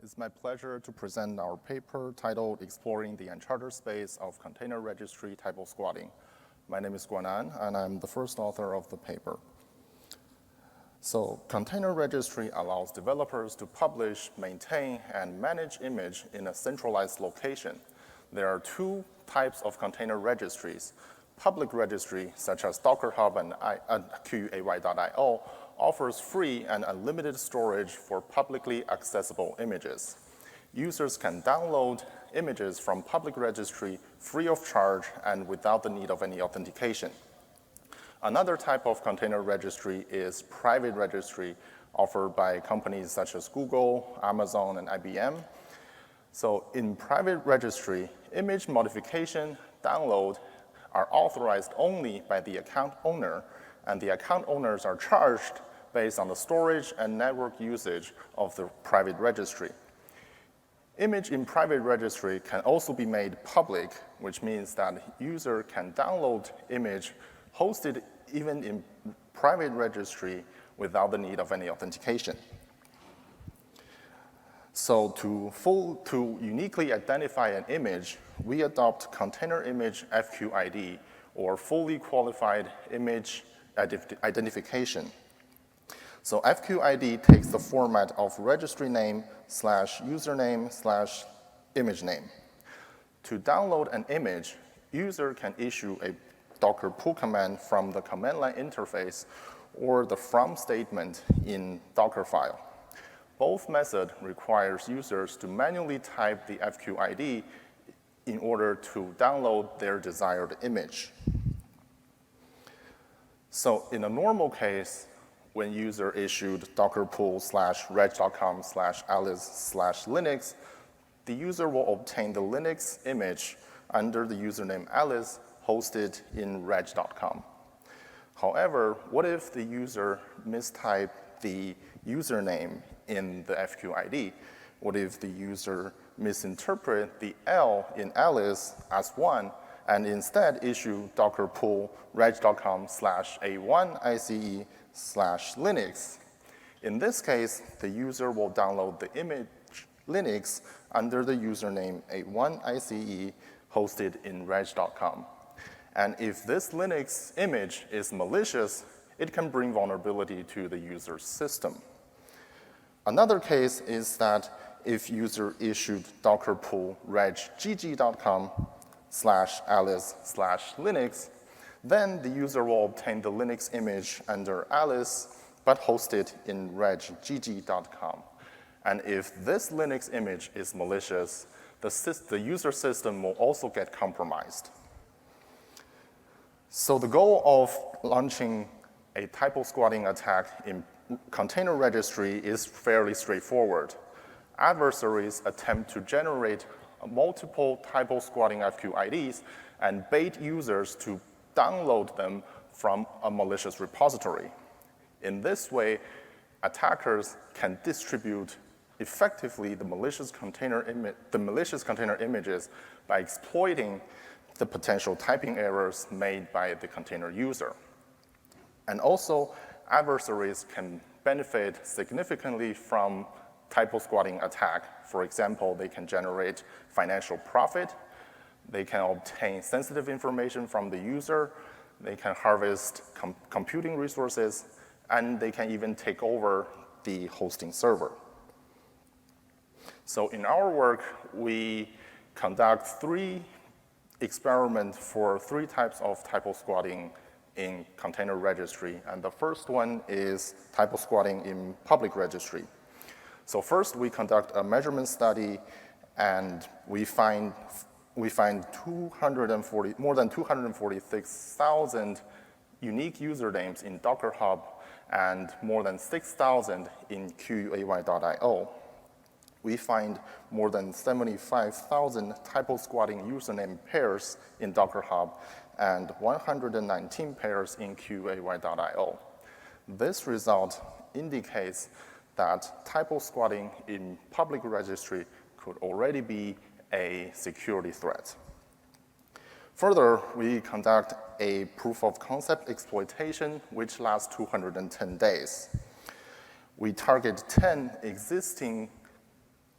It's my pleasure to present our paper titled Exploring the Unchartered Space of Container Registry Typosquatting. My name is Guannan, and I'm the first author of the paper. So, container registry allows developers to publish, maintain, and manage image in a centralized location. There are two types of container registries. Public registry, such as Docker Hub and FQID.io, offers free and unlimited storage for publicly accessible images. Users can download images from public registry free of charge and without the need of any authentication. Another type of container registry is private registry, offered by companies such as Google, Amazon, and IBM. So in private registry, image modification, download are authorized only by the account owner, and the account owners are charged based on the storage and network usage of the private registry. Image in private registry can also be made public, which means that user can download image hosted even in private registry without the need of any authentication. So to uniquely identify an image, we adopt container image FQID, or fully qualified image identification. So FQID takes the format of registry name / username / image name. To download an image, user can issue a Docker pull command from the command line interface or the from statement in Docker file. Both methods requires users to manually type the FQID in order to download their desired image. So in a normal case, when user issued docker pull /reg.com/alice/linux, the user will obtain the Linux image under the username Alice hosted in reg.com. However, what if the user mistyped the username in the FQID? What if the user misinterpret the L in Alice as 1 and instead issue docker pull reg.com/a1ice/linux? In this case, the user will download the image Linux under the username a1ice hosted in reg.com. And if this Linux image is malicious, it can bring vulnerability to the user's system. Another case is that if user issued docker pull reg.gg.com/alice/linux, then the user will obtain the Linux image under Alice, but hosted in reg.gg.com. And if this Linux image is malicious, the user system will also get compromised. So the goal of launching a typosquatting attack in container registry is fairly straightforward. Adversaries attempt to generate multiple typosquatting FQIDs and bait users to download them from a malicious repository. In this way, attackers can distribute effectively the malicious container images by exploiting the potential typing errors made by the container user. And also, adversaries can benefit significantly from typosquatting attack. For example, they can generate financial profit, they can obtain sensitive information from the user, they can harvest computing resources, and they can even take over the hosting server. So in our work, we conduct 3 experiments for 3 types of typosquatting in container registry. And the first one is typosquatting in public registry. So first, we conduct a measurement study, and we find more than 246,000 unique usernames in Docker Hub and more than 6,000 in FQID.io. We find more than 75,000 typosquatting username pairs in Docker Hub and 119 pairs in FQID.io. This result indicates that typosquatting in public registry could already be a security threat. Further, we conduct a proof of concept exploitation, which lasts 210 days. We target 10 existing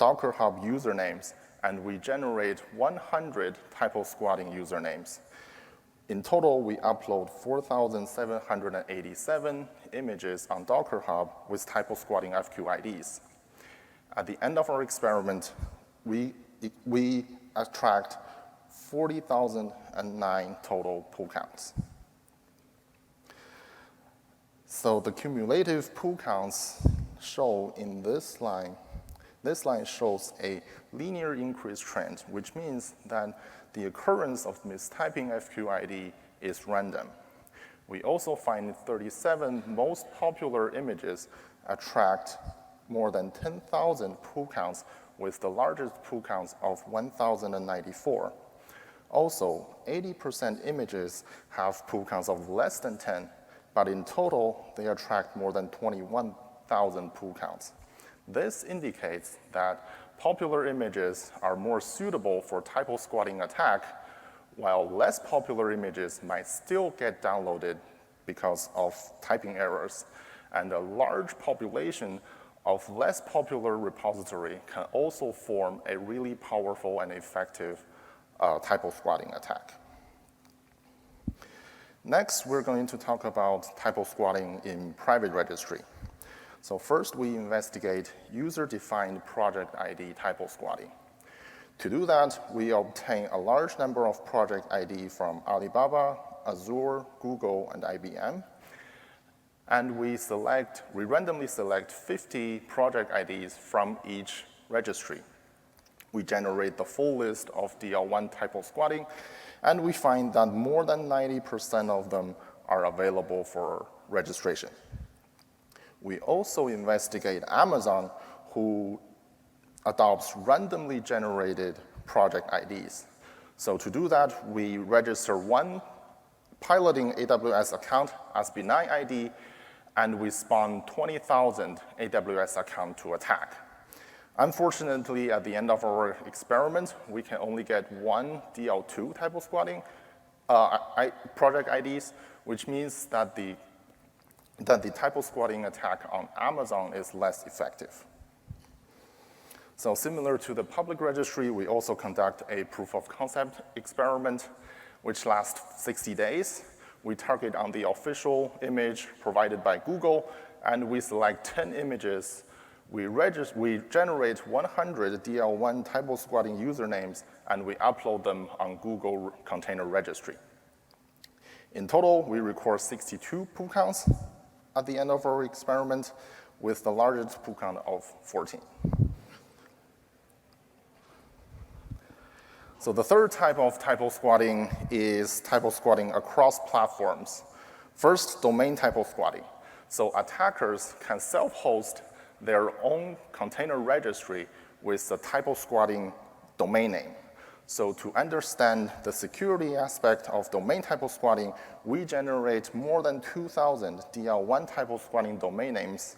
Docker Hub usernames, and we generate 100 typosquatting usernames. In total, we upload 4,787 images on Docker Hub with typosquatting FQIDs. At the end of our experiment, we attract 40,009 total pull counts. So the cumulative pull counts show in this line. This line shows a linear increase trend, which means that the occurrence of mistyping FQID is random. We also find 37 most popular images attract more than 10,000 pull counts, with the largest pull counts of 1,094. Also, 80% images have pull counts of less than 10, but in total, they attract more than 21,000 pull counts. This indicates that popular images are more suitable for typosquatting attack, while less popular images might still get downloaded because of typing errors. And a large population of less popular repository can also form a really powerful and effective typosquatting attack. Next, we're going to talk about typosquatting in private registry. So first, we investigate user-defined project ID typosquatting. To do that, we obtain a large number of project ID from Alibaba, Azure, Google, and IBM. And we randomly select 50 project IDs from each registry. We generate the full list of DL1 typosquatting, and we find that more than 90% of them are available for registration. We also investigate Amazon, who adopts randomly generated project IDs. So to do that, we register one piloting AWS account as benign ID, and we spawn 20,000 AWS accounts to attack. Unfortunately, at the end of our experiment, we can only get one DL2 typosquatting project IDs, which means that the typosquatting attack on Amazon is less effective. So similar to the public registry, we also conduct a proof of concept experiment, which lasts 60 days. We target on the official image provided by Google, and we select 10 images. We generate 100 DL1 typosquatting usernames, and we upload them on Google Container Registry. In total, we record 62 pull counts at the end of our experiment, with the largest pull count of 14. So the third type of typosquatting is typosquatting across platforms. First, domain typosquatting. So attackers can self-host their own container registry with the typosquatting domain name. So to understand the security aspect of domain typosquatting, we generate more than 2,000 DL1 typosquatting domain names,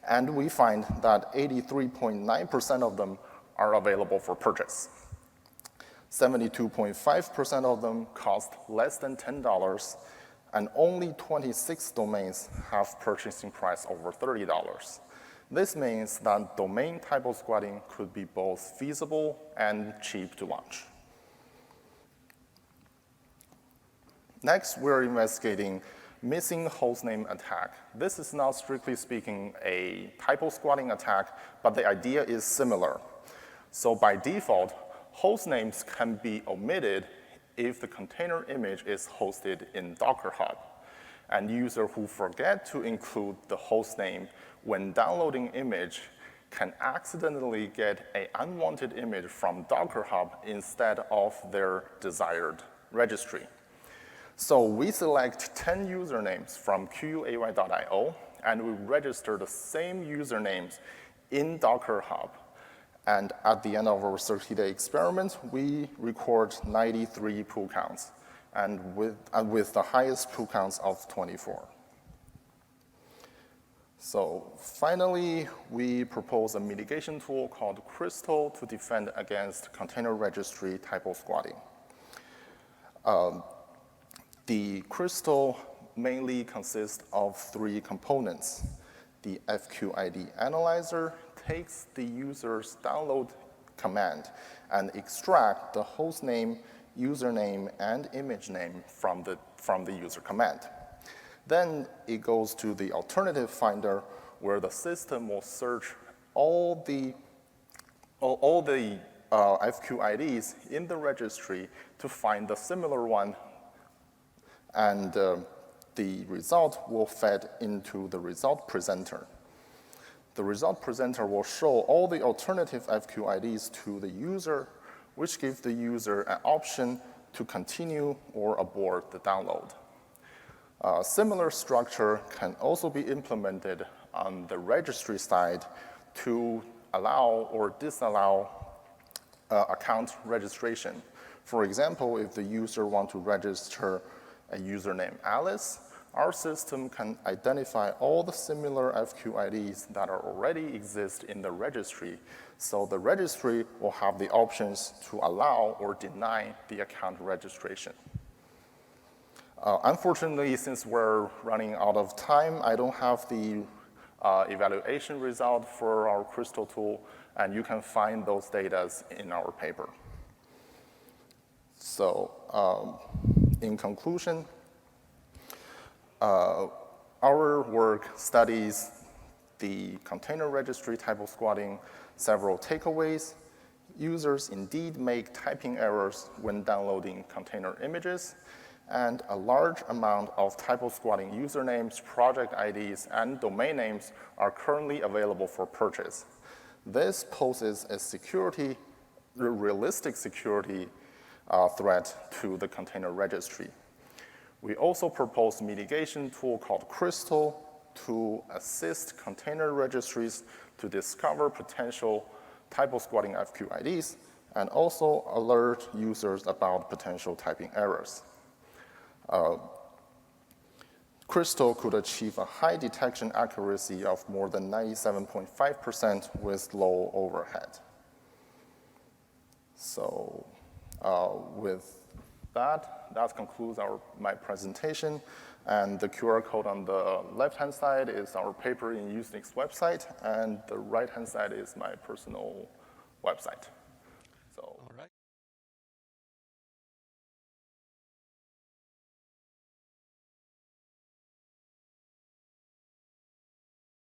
and we find that 83.9% of them are available for purchase. 72.5% of them cost less than $10, and only 26 domains have purchasing price over $30. This means that domain typosquatting could be both feasible and cheap to launch. Next, we're investigating missing hostname attack. This is not strictly speaking a typosquatting attack, but the idea is similar. So by default, hostnames can be omitted if the container image is hosted in Docker Hub. And users who forget to include the hostname when downloading image can accidentally get an unwanted image from Docker Hub instead of their desired registry. So we select 10 usernames from QUAY.io, and we register the same usernames in Docker Hub. And at the end of our 30-day experiment, we record 93 pull counts, and with the highest pull counts of 24. So finally, we propose a mitigation tool called Crystal to defend against container registry typosquatting. The Crystal mainly consists of 3 components: the FQID analyzer, takes the user's download command and extract the host name, username, and image name from the user command. Then it goes to the alternative finder where the system will search all the FQIDs in the registry to find the similar one, and the result will fed into the result presenter. The result presenter will show all the alternative FQIDs to the user, which gives the user an option to continue or abort the download. A similar structure can also be implemented on the registry side to allow or disallow account registration. For example, if the user wants to register a username Alice, our system can identify all the similar FQIDs that already exist in the registry, so the registry will have the options to allow or deny the account registration. Unfortunately, since we're running out of time, I don't have the evaluation result for our Crystal tool, and you can find those data in our paper. So in conclusion, our work studies the container registry typosquatting. Several takeaways. Users indeed make typing errors when downloading container images, and a large amount of typosquatting usernames, project IDs, and domain names are currently available for purchase. This poses a realistic security threat to the container registry. We also propose a mitigation tool called Crystal to assist container registries to discover potential typosquatting FQIDs and also alert users about potential typing errors. Crystal could achieve a high detection accuracy of more than 97.5% with low overhead. So with that concludes my presentation. And the QR code on the left-hand side is our paper in USENIX website, and the right-hand side is my personal website. So